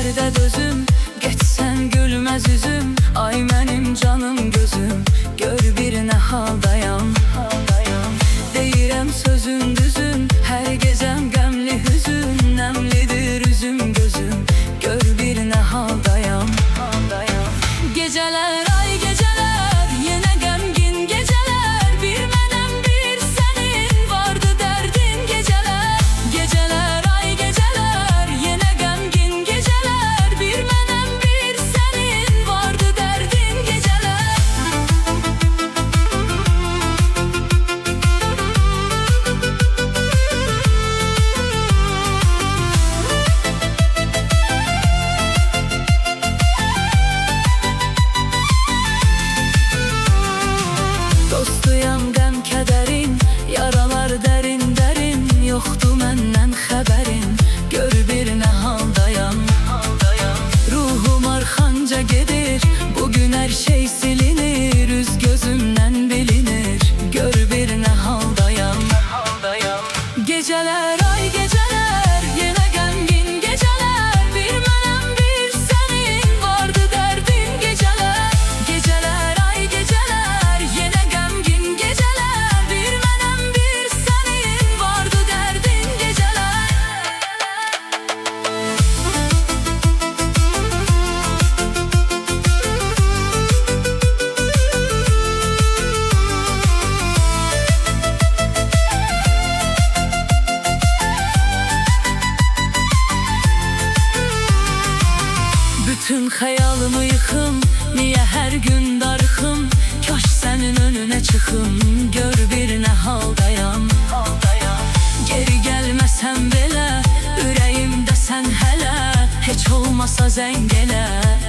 dərdə dözüm, geçsən gülməz üzüm. Ay mənim canım gözüm, gör bir nə haldayam. Deyirəm sözün düzün, hər gecəm qəmli hüzün. Nəmlidir üzüm gözüm, gör bir nə haldayam. Gecələr ay gecələr, yenə qəmgin gecələr. Bir mənəm bir sənin, vardı dərdin gecələr. Gecələr ay gecələr, yenə qəmgin gecələr. Bir mənəm bir sənin, vardı dərdin gecələr. Dostuyam qəm kədərin, yaralar dərin dərin. Yoxdu məndən xəbərin, gör bir nə haldayam. Ruhum arxanca gedir, bugün hər şey silinir. Üz gözümdən bilinir, gör bir nə haldayam. Gecələr ay gecələr, yenə qəmgin gecələr. Bir mənəm bir sənin, vardı dərdin gecələr. Gecələr ay gecələr, yenə qəmgin gecələr. Bir mənəm bir sənin, vardı dərdin gecələr. Bütün xəyalımı yıxım, niyə hər gün darıxım? Kaş sənin önünə çıxım, gör bir nə haldayam. Geri gəlməsən belə, ürəyimdə sən hələ. Heç olmasa zəng elə,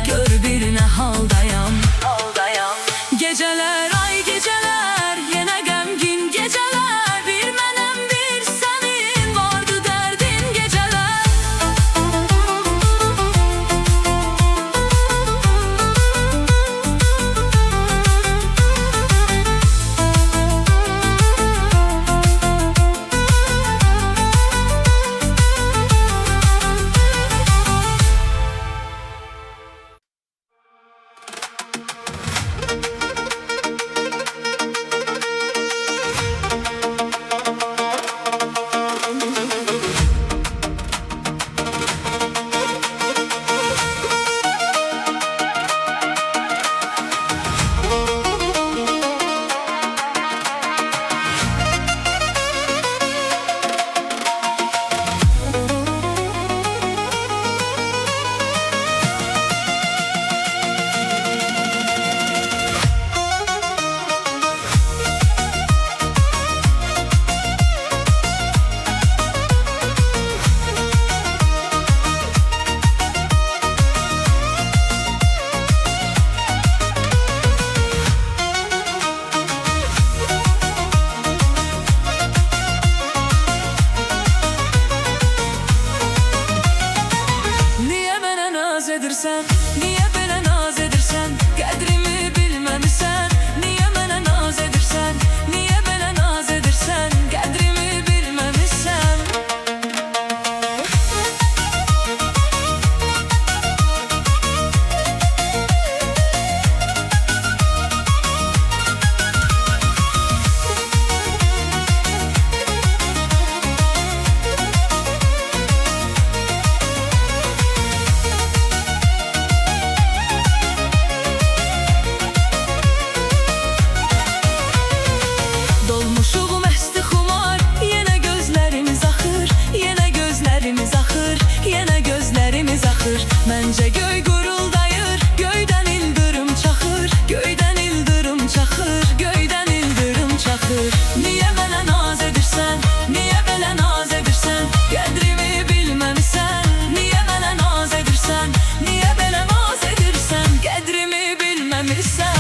gör bir nə haldayam. Gecələr ay gecələr, yenə qəmgin gecələr. Bir mənəm bir sənin, vardı dərdin gecələr. Niyə belə naz edirsən, qədrimi bilməmisən? Niyə mənə naz edirsən, niyə belə naz edirsən, qədrimi bilməmisən? Məncə göy guruldayır, göydən ildırım çaxır. Göydən ildırım çaxır, göydən ildırım çaxır. Niyə mənə naz edirsən, niyə belə naz edirsən, qədrimi bilməmisən? Niyə mənə naz edirsən, niyə belə naz edirsən, qədrimi bilməmisən?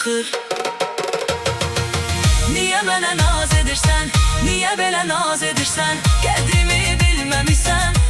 çaxır. Niye mənə naz edirsən? Niye belə naz edirsən? Qədrimi bilməmişsən.